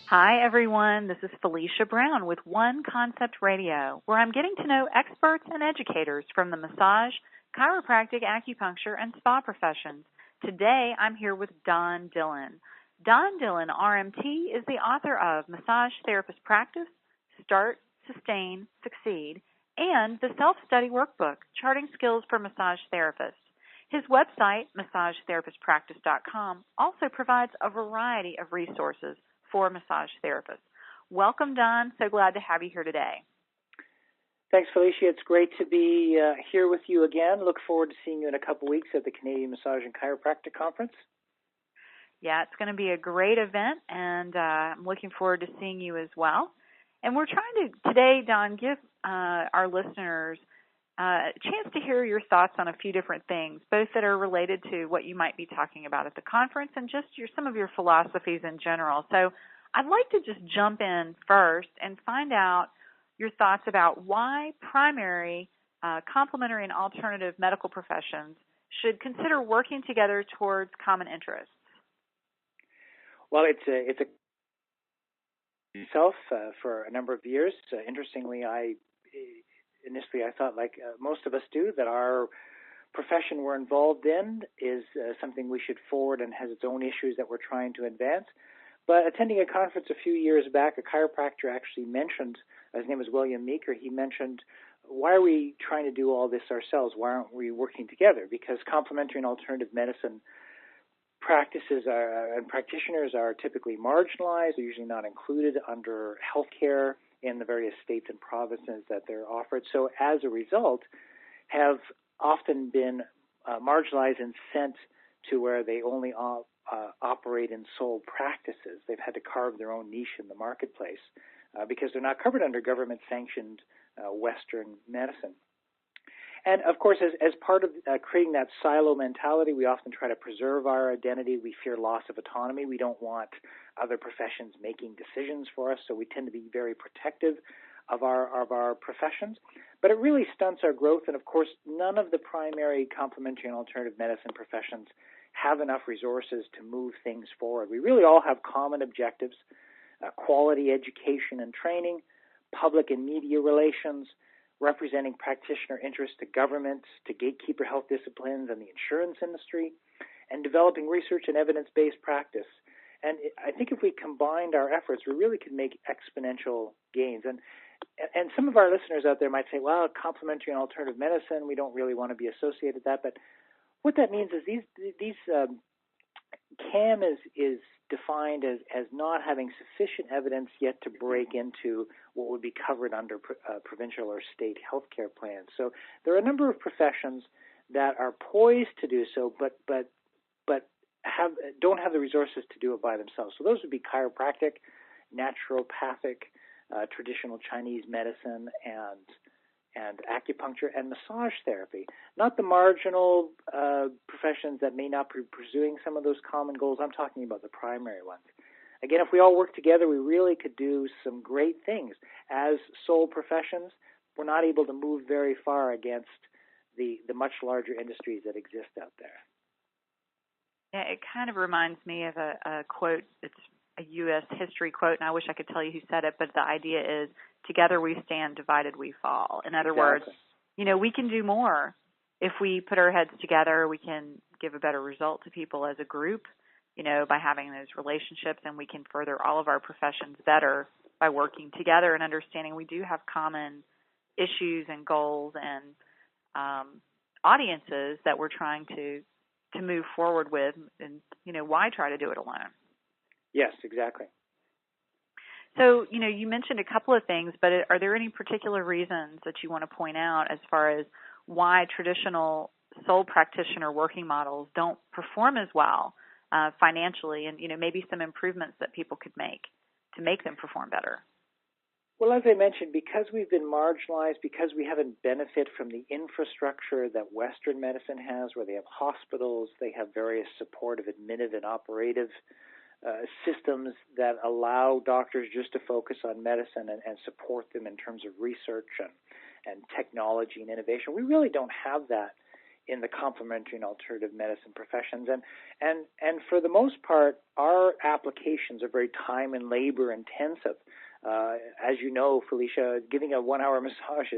Hi, everyone. This is Felicia Brown with One Concept Radio, where I'm getting to know experts and educators from the massage, chiropractic, acupuncture, and spa professions. Today, I'm here with Don Dillon. Don Dillon, RMT, is the author of Massage Therapist Practice, Start, Sustain, Succeed, and the Self-Study Workbook, Charting Skills for Massage Therapists. His website, massagetherapistpractice.com, also provides a variety of resources for massage therapists. Welcome, Don. So glad to have you here today. Thanks, Felicia. It's great to be here with you again. Look forward to seeing you in a couple weeks at the Canadian Massage and Chiropractic Conference. Yeah, it's going to be a great event, and I'm looking forward to seeing you as well. And we're trying to, today, Don, give our listeners a chance to hear your thoughts on a few different things, both that are related to what you might be talking about at the conference and just some of your philosophies in general. So I'd like to just jump in first and find out your thoughts about why primary, complementary, and alternative medical professions should consider working together towards common interests. Well, it's a itself for a number of years. Interestingly, Initially, I thought, like most of us do, that our profession we're involved in is something we should forward and has its own issues that we're trying to advance. But attending a conference a few years back, a chiropractor actually mentioned, his name was William Meeker, he mentioned, why are we trying to do all this ourselves? Why aren't we working together? Because complementary and alternative medicine practices and practitioners are typically marginalized. They're usually not included under healthcare in the various states and provinces that they're offered. So as a result, have often been marginalized and sent to where they only operate in sole practices. They've had to carve their own niche in the marketplace because they're not covered under government-sanctioned Western medicine. And, of course, as part of creating that silo mentality, we often try to preserve our identity. We fear loss of autonomy. We don't want other professions making decisions for us, so we tend to be very protective of our professions. But it really stunts our growth, and, of course, none of the primary complementary and alternative medicine professions have enough resources to move things forward. We really all have common objectives, quality education and training, public and media relations, representing practitioner interests to government, to gatekeeper health disciplines and the insurance industry, and developing research and evidence-based practice. And I think if we combined our efforts, we really could make exponential gains. And some of our listeners out there might say, well, complementary and alternative medicine, we don't really want to be associated with that. But what that means is these CAM is defined as not having sufficient evidence yet to break into what would be covered under provincial or state healthcare plans. So there are a number of professions that are poised to do so, but don't have the resources to do it by themselves. So those would be chiropractic, naturopathic, traditional Chinese medicine, and acupuncture and massage therapy. Not the marginal professions that may not be pursuing some of those common goals. I'm talking about the primary ones. Again, if we all work together, we really could do some great things. As sole professions, we're not able to move very far against the much larger industries that exist out there. Yeah, it kind of reminds me of a quote. It's a U.S. history quote, and I wish I could tell you who said it, but the idea is, together we stand, divided we fall. In other words, we can do more. If we put our heads together, we can give a better result to people as a group, by having those relationships, and we can further all of our professions better by working together and understanding we do have common issues and goals and audiences that we're trying to move forward with, and, why try to do it alone? Yes, exactly. So, you mentioned a couple of things, but are there any particular reasons that you want to point out as far as why traditional sole practitioner working models don't perform as well financially, and, maybe some improvements that people could make to make them perform better? Well, as I mentioned, because we've been marginalized, because we haven't benefited from the infrastructure that Western medicine has, where they have hospitals, they have various supportive, admitted, and operative systems that allow doctors just to focus on medicine and support them in terms of research and technology and innovation. We really don't have that in the complementary and alternative medicine professions. And for the most part, our applications are very time and labor intensive. As you know, Felicia, giving a 1-hour massage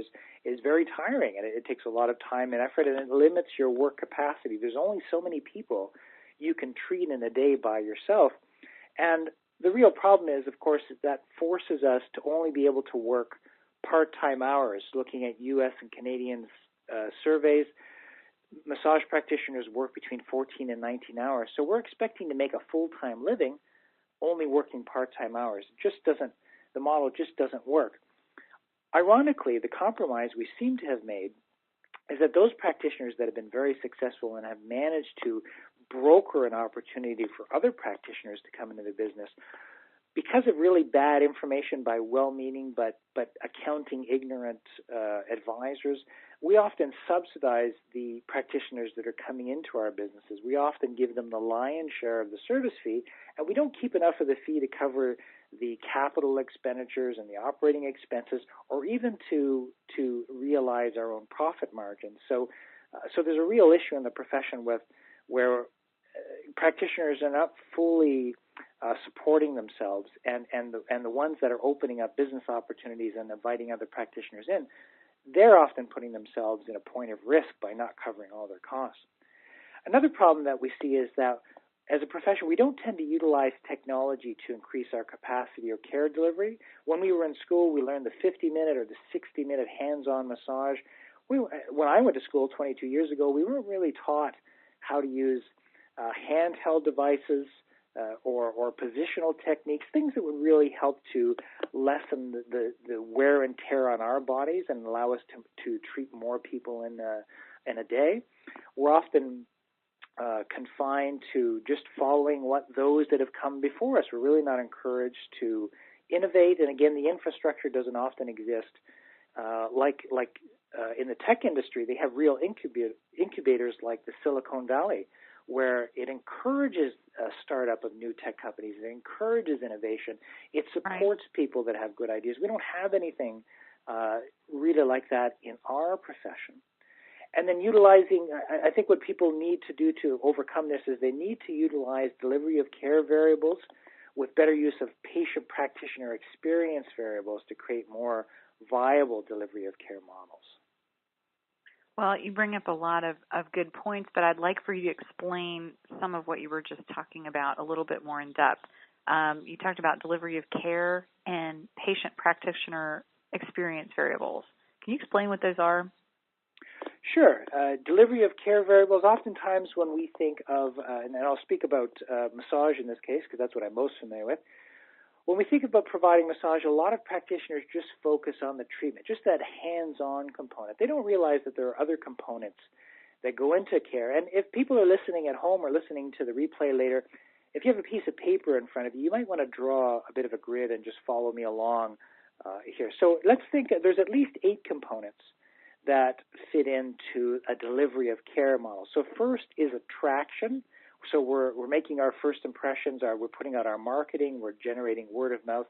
is very tiring, and it takes a lot of time and effort, and it limits your work capacity. There's only so many people you can treat in a day by yourself. And the real problem is, of course, that forces us to only be able to work part-time hours. Looking at U.S. and Canadian surveys, massage practitioners work between 14 and 19 hours. So we're expecting to make a full-time living only working part-time hours. The model just doesn't work. Ironically, the compromise we seem to have made is that those practitioners that have been very successful and have managed to broker an opportunity for other practitioners to come into the business, because of really bad information by well-meaning but accounting ignorant advisors, we often subsidize the practitioners that are coming into our businesses. We often give them the lion's share of the service fee, and we don't keep enough of the fee to cover the capital expenditures and the operating expenses, or even to realize our own profit margins. So there's a real issue in the profession where practitioners are not fully supporting themselves, and the ones that are opening up business opportunities and inviting other practitioners in, they're often putting themselves in a point of risk by not covering all their costs. Another problem that we see is that as a profession, we don't tend to utilize technology to increase our capacity or care delivery. When we were in school, we learned the 50-minute or the 60-minute hands-on massage. When I went to school 22 years ago, we weren't really taught how to use handheld devices or positional techniques, things that would really help to lessen the wear and tear on our bodies and allow us to treat more people in a day. We're often confined to just following what those that have come before us. We're really not encouraged to innovate, and again, the infrastructure doesn't often exist. Like in the tech industry, they have real incubators like the Silicon Valley, where it encourages a startup of new tech companies. It encourages innovation. It supports people that have good ideas. We don't have anything really like that in our profession. And then utilizing, I think what people need to do to overcome this is they need to utilize delivery of care variables with better use of patient practitioner experience variables to create more viable delivery of care models. Well, you bring up a lot of good points, but I'd like for you to explain some of what you were just talking about a little bit more in depth. You talked about delivery of care and patient practitioner experience variables. Can you explain what those are? Sure. Delivery of care variables, oftentimes when we think of, and I'll speak about massage in this case because that's what I'm most familiar with. When we think about providing massage, a lot of practitioners just focus on the treatment, just that hands-on component. They don't realize that there are other components that go into care. And if people are listening at home or listening to the replay later, if you have a piece of paper in front of you, you might want to draw a bit of a grid and just follow me along here. So let's think there's at least 8 components that fit into a delivery of care model. So first is attraction. So we're making our first impressions, we're putting out our marketing, we're generating word of mouth.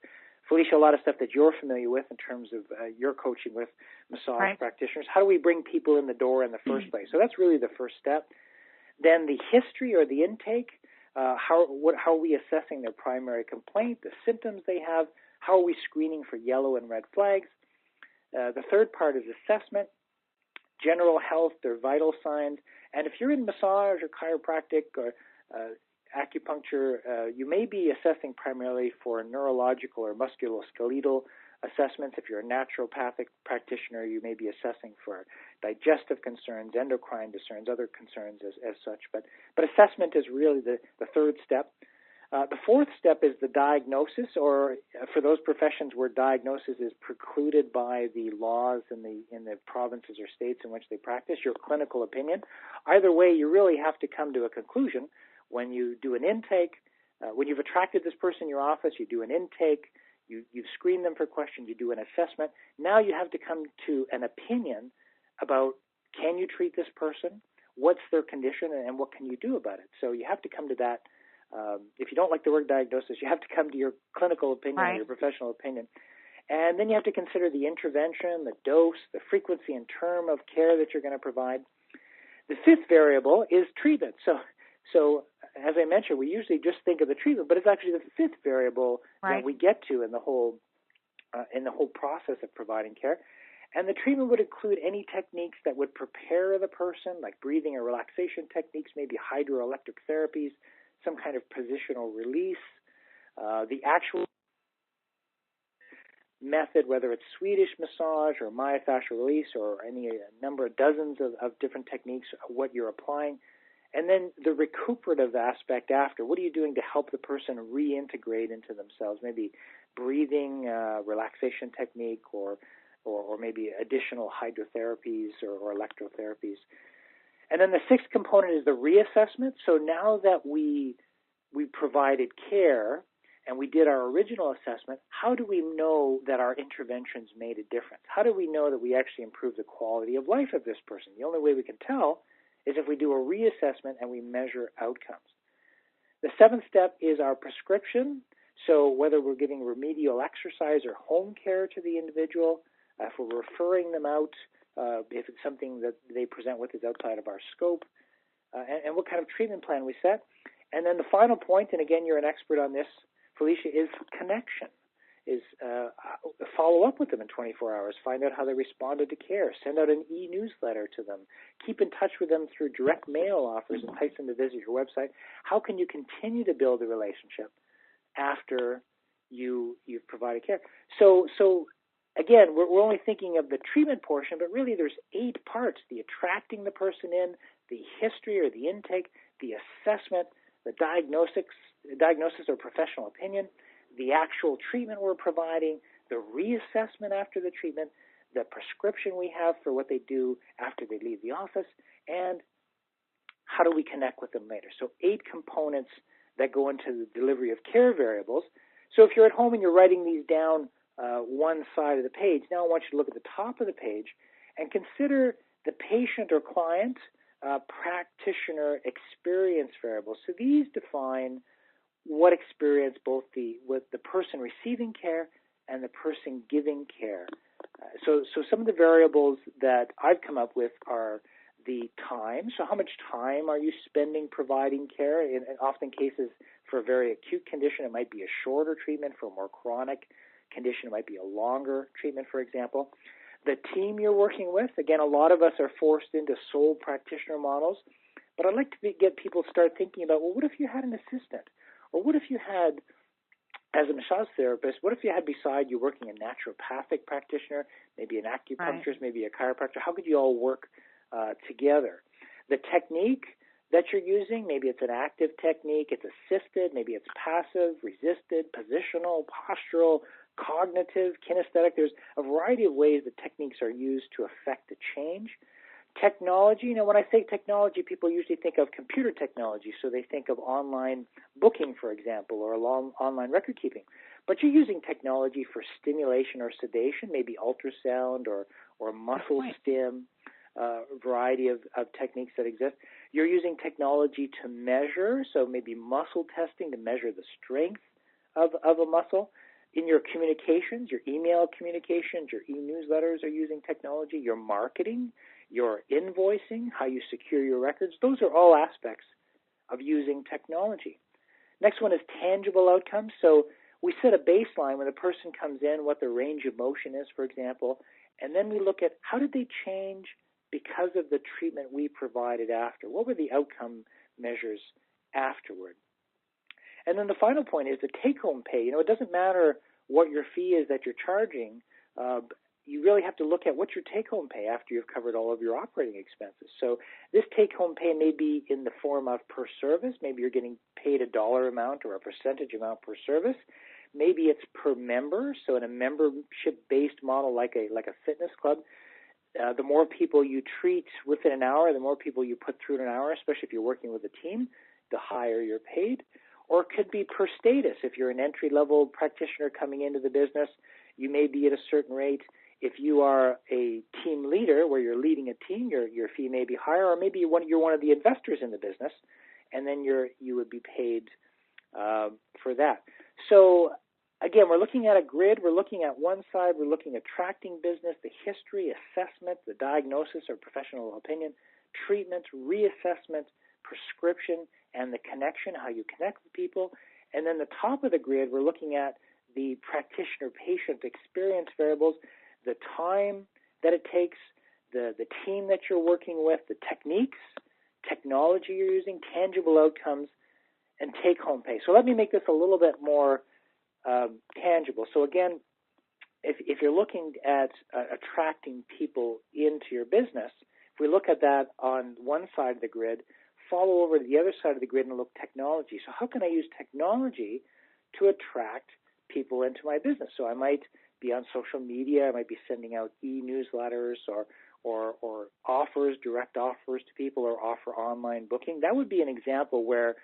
Felicia, a lot of stuff that you're familiar with in terms of your coaching with massage practitioners. How do we bring people in the door in the first place? So that's really the first step. Then the history or the intake, how are we assessing their primary complaint, the symptoms they have, how are we screening for yellow and red flags. The third part is assessment, general health, their vital signs. And if you're in massage or chiropractic or acupuncture, you may be assessing primarily for neurological or musculoskeletal assessments. If you're a naturopathic practitioner, you may be assessing for digestive concerns, endocrine concerns, other concerns as such. But assessment is really the third step. The fourth step is the diagnosis, or for those professions where diagnosis is precluded by the laws in the provinces or states in which they practice, your clinical opinion. Either way, you really have to come to a conclusion when you do an intake. When you've attracted this person in your office, you do an intake, you've screened them for questions, you do an assessment. Now you have to come to an opinion about, can you treat this person? What's their condition, and what can you do about it? So you have to come to that. If you don't like the word diagnosis, you have to come to your clinical opinion or your professional opinion. And then you have to consider the intervention, the dose, the frequency and term of care that you're going to provide. The fifth variable is treatment. So as I mentioned, we usually just think of the treatment, but it's actually the fifth variable that we get to in the whole process of providing care. And the treatment would include any techniques that would prepare the person, like breathing or relaxation techniques, maybe hydroelectric therapies, some kind of positional release, the actual method, whether it's Swedish massage or myofascial release or any number of dozens of different techniques, what you're applying. And then the recuperative aspect after. What are you doing to help the person reintegrate into themselves? Maybe breathing, relaxation technique, or maybe additional hydrotherapies or electrotherapies. And then the sixth component is the reassessment. So now that we provided care and we did our original assessment, how do we know that our interventions made a difference? How do we know that we actually improved the quality of life of this person? The only way we can tell is if we do a reassessment and we measure outcomes. The seventh step is our prescription. So whether we're giving remedial exercise or home care to the individual, if we're referring them out, if it's something that they present with is outside of our scope, and what kind of treatment plan we set. And then the final point, and again, you're an expert on this, Felicia, is connection, is follow up with them in 24 hours, find out how they responded to care, send out an e-newsletter to them, keep in touch with them through direct mail offers, entice them to visit your website. How can you continue to build a relationship after you've provided care? So again, we're only thinking of the treatment portion, but really there's 8 parts: the attracting the person in, the history or the intake, the assessment, the diagnosis or professional opinion, the actual treatment we're providing, the reassessment after the treatment, the prescription we have for what they do after they leave the office, and how do we connect with them later. So 8 components that go into the delivery of care variables. So if you're at home and you're writing these down one side of the page, now I want you to look at the top of the page and consider the patient or client practitioner experience variables. So these define what experience both with the person receiving care and the person giving care. So some of the variables that I've come up with are the time. So how much time are you spending providing care? In often cases, for a very acute condition, it might be a shorter treatment. For a more chronic condition, it might be a longer treatment, for example. The team you're working with, again, a lot of us are forced into sole practitioner models, but I'd like to get people to start thinking about, well, what if you had an assistant? Or what if you had, as a massage therapist, what if you had beside you working a naturopathic practitioner, maybe an acupuncturist, maybe a chiropractor? How could you all work together? The technique that you're using, maybe it's an active technique, it's assisted, maybe it's passive, resisted, positional, postural, cognitive, kinesthetic. There's a variety of ways that techniques are used to affect a change. Technology, when I say technology, people usually think of computer technology, so they think of online booking, for example, or online record keeping. But you're using technology for stimulation or sedation, maybe ultrasound or muscle stim, a variety of techniques that exist. You're using technology to measure, so maybe muscle testing to measure the strength of a muscle. In your communications, your email communications, your e-newsletters are using technology. Your marketing, your invoicing, how you secure your records, those are all aspects of using technology. Next one is tangible outcomes. So we set a baseline when a person comes in, what their range of motion is, for example, and then we look at how did they change because of the treatment we provided after. What were the outcome measures afterward? And then the final point is the take-home pay. It doesn't matter what your fee is that you're charging. You really have to look at what's your take-home pay after you've covered all of your operating expenses. So this take-home pay may be in the form of per service. Maybe you're getting paid a dollar amount or a percentage amount per service. Maybe it's per member. So in a membership-based model like a fitness club, the more people you treat within an hour, the more people you put through in an hour, especially if you're working with a team, the higher you're paid. Or it could be per status. If you're an entry-level practitioner coming into the business, you may be at a certain rate. If you are a team leader where you're leading a team, your fee may be higher, or maybe you're one of the investors in the business, and then you would be paid for that. So again, we're looking at a grid. We're looking at one side. We're looking at attracting business, the history, assessment, the diagnosis or professional opinion, treatment, reassessment, prescription, and the connection, how you connect with people. And then the top of the grid, we're looking at the practitioner-patient experience variables, the time that it takes, the team that you're working with, the techniques, technology you're using, tangible outcomes, and take-home pay. So let me make this a little bit more tangible. So again, if you're looking at attracting people into your business, if we look at that on one side of the grid, follow over to the other side of the grid and look technology. So how can I use technology to attract people into my business? So I might be on social media, I might be sending out e-newsletters or offers, direct offers to people, or offer online booking. That would be an example where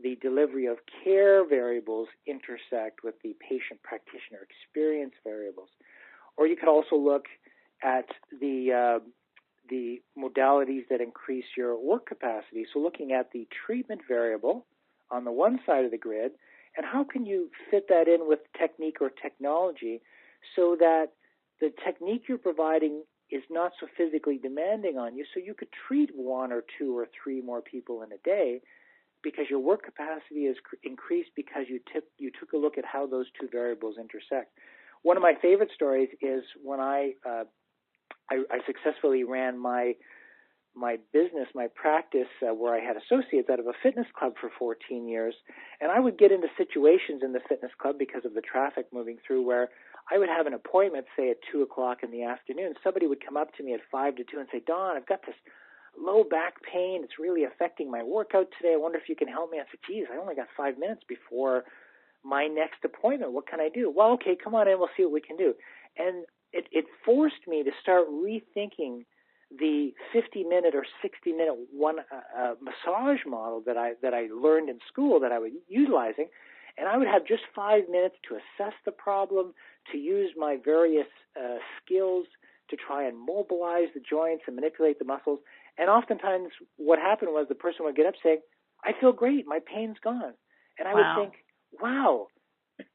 the delivery of care variables intersect with the patient-practitioner experience variables. Or you could also look at the modalities that increase your work capacity. So looking at the treatment variable on the one side of the grid, and how can you fit that in with technique or technology so that the technique you're providing is not so physically demanding on you, so you could treat one or two or three more people in a day because your work capacity is increased because you took a look at how those two variables intersect. One of my favorite stories is when I successfully ran my business, my practice, where I had associates out of a fitness club for 14 years, and I would get into situations in the fitness club because of the traffic moving through where I would have an appointment, say, at 2 o'clock in the afternoon. Somebody would come up to me at 5 to 2 and say, Don, I've got this low back pain. It's really affecting my workout today. I wonder if you can help me. I said, geez, I only got 5 minutes before my next appointment. What can I do? Well, okay, come on in. We'll see what we can do. And it forced me to start rethinking the 50-minute or 60-minute massage model that I learned in school that I was utilizing, and I would have just 5 minutes to assess the problem, to use my various skills to try and mobilize the joints and manipulate the muscles. And oftentimes what happened was the person would get up saying, I feel great, my pain's gone. And I would think, wow,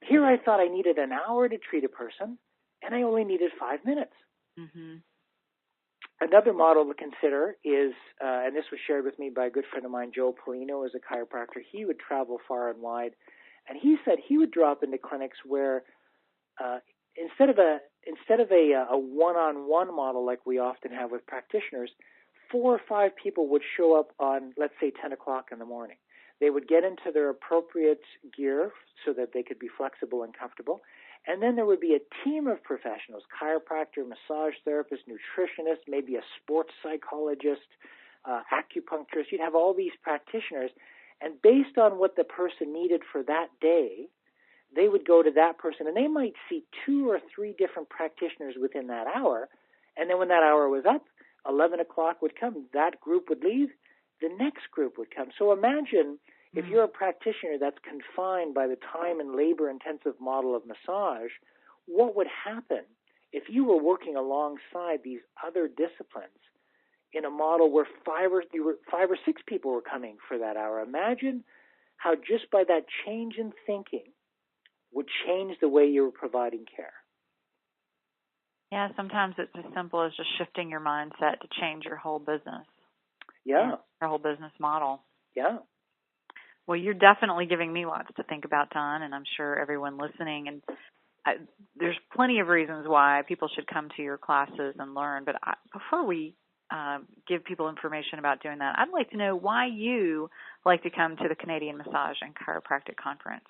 here I thought I needed an hour to treat a person, and I only needed 5 minutes. Mm-hmm. Another model to consider is, and this was shared with me by a good friend of mine, Joe Polino, as a chiropractor. He would travel far and wide, and he said he would drop into clinics where instead of a one-on-one model like we often have with practitioners, 4 or 5 people would show up on, let's say, 10 o'clock in the morning. They would get into their appropriate gear so that they could be flexible and comfortable. And then there would be a team of professionals, chiropractor, massage therapist, nutritionist, maybe a sports psychologist, acupuncturist. You'd have all these practitioners. And based on what the person needed for that day, they would go to that person. And they might see 2 or 3 different practitioners within that hour. And then when that hour was up, 11 o'clock would come. That group would leave. The next group would come. So imagine if you're a practitioner that's confined by the time and labor-intensive model of massage, what would happen if you were working alongside these other disciplines in a model where 5 or 6 people were coming for that hour? Imagine how just by that change in thinking would change the way you were providing care. Yeah, sometimes it's as simple as just shifting your mindset to change your whole business. Yeah. Your whole business model. Yeah. Well, you're definitely giving me lots to think about, Don, and I'm sure everyone listening. And there's plenty of reasons why people should come to your classes and learn. But before we give people information about doing that, I'd like to know why you like to come to the Canadian Massage and Chiropractic Conference.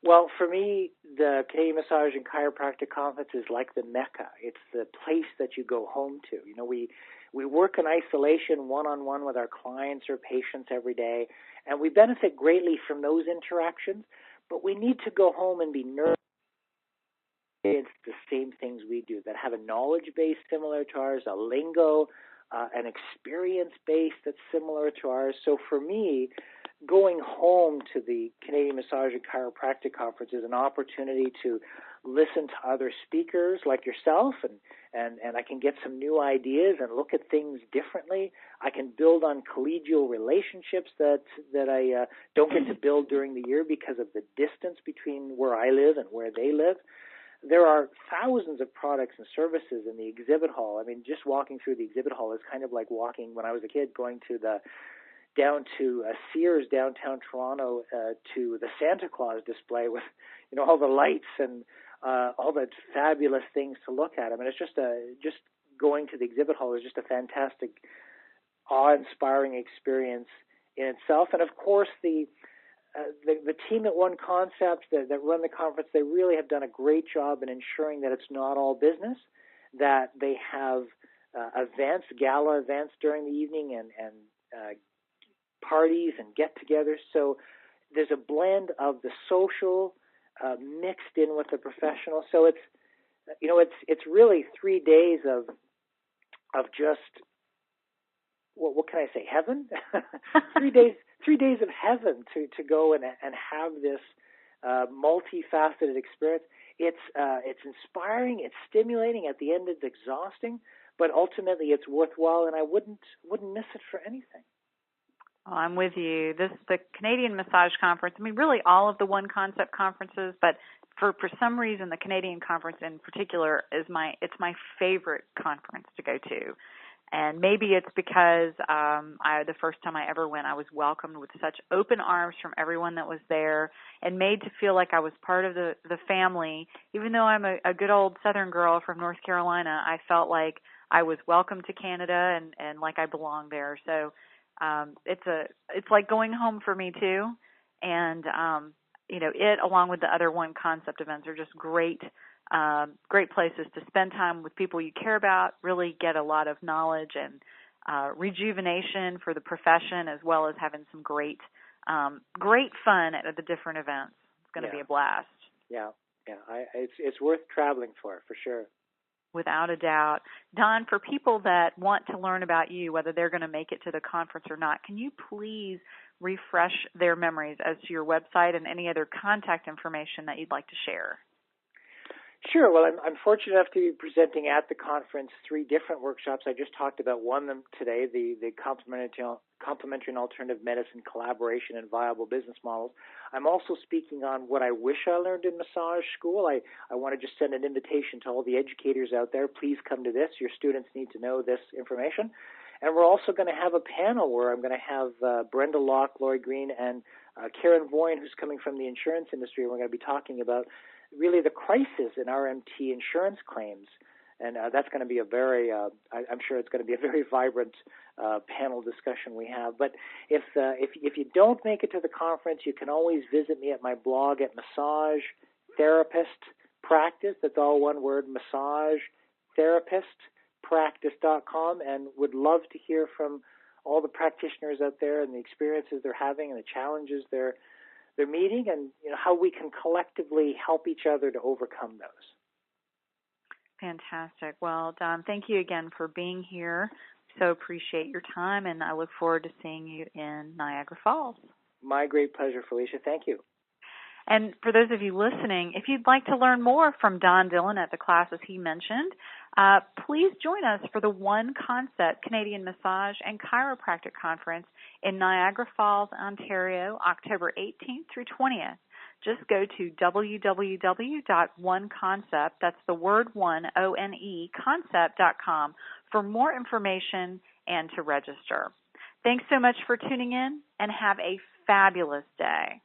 Well, for me, the Canadian Massage and Chiropractic Conference is like the Mecca. It's the place that you go home to. You know, we work in isolation one-on-one with our clients or patients every day, and we benefit greatly from those interactions, but we need to go home and be nurtured. It's the same things we do that have a knowledge base similar to ours, a lingo, an experience base that's similar to ours. So for me, going home to the Canadian Massage and Chiropractic Conference is an opportunity to listen to other speakers like yourself, and I can get some new ideas and look at things differently. I can build on collegial relationships that I don't get to build during the year because of the distance between where I live and where they live. there are thousands of products and services in the exhibit hall. I mean, just walking through the exhibit hall is kind of like walking, when I was a kid, going to down to Sears downtown Toronto to the Santa Claus display with, all the lights and all the fabulous things to look at. I mean, it's just going to the exhibit hall is just a fantastic, awe-inspiring experience in itself. And of course, the team at One Concept that run the conference, they really have done a great job in ensuring that it's not all business, that they have events, gala events during the evening and parties and get-togethers. So there's a blend of the social mixed in with the professional. So it's really 3 days of just, what can I say, heaven? 3 days of heaven to go and have this multifaceted experience. It's inspiring, it's stimulating. At the end, it's exhausting, but ultimately, it's worthwhile, and I wouldn't miss it for anything. Oh, I'm with you. The Canadian Massage Conference. I mean, really all of the One Concept conferences, but for some reason, the Canadian conference in particular it's my favorite conference to go to. And maybe it's because the first time I ever went, I was welcomed with such open arms from everyone that was there and made to feel like I was part of the family. Even though I'm a good old Southern girl from North Carolina, I felt like I was welcome to Canada and like I belonged there. So it's like going home for me too. And, it, along with the other One Concept events, are just great places to spend time with people you care about, really get a lot of knowledge and rejuvenation for the profession, as well as having some great fun at the different events. It's going to be a blast. Yeah. It's worth traveling for sure. Without a doubt. Don, for people that want to learn about you, whether they're going to make it to the conference or not, can you please refresh their memories as to your website and any other contact information that you'd like to share? Sure. Well, I'm fortunate enough to be presenting at the conference 3 different workshops. I just talked about one of them today, the complementary and alternative medicine collaboration and viable business models. I'm also speaking on what I wish I learned in massage school. I want to just send an invitation to all the educators out there. Please come to this. Your students need to know this information. And we're also going to have a panel where I'm going to have Brenda Locke, Lori Green, and Karen Voyen, who's coming from the insurance industry. And we're going to be talking about really the crisis in RMT insurance claims. And that's going to be I'm sure it's going to be a very vibrant panel discussion we have. But if you don't make it to the conference, you can always visit me at my blog at Massage Therapist Practice. That's all one word, Massage Therapist Practice.com, and would love to hear from all the practitioners out there and the experiences they're having and the challenges they're meeting, and how we can collectively help each other to overcome those. Fantastic. Well, Don, thank you again for being here. So appreciate your time, and I look forward to seeing you in Niagara Falls. My great pleasure, Felicia. Thank you. And for those of you listening, if you'd like to learn more from Don Dillon at the classes he mentioned, please join us for the One Concept Canadian Massage and Chiropractic Conference in Niagara Falls, Ontario, October 18th through 20th. Just go to www.oneconcept, that's the word one, O-N-E, concept.com for more information and to register. Thanks so much for tuning in, and have a fabulous day.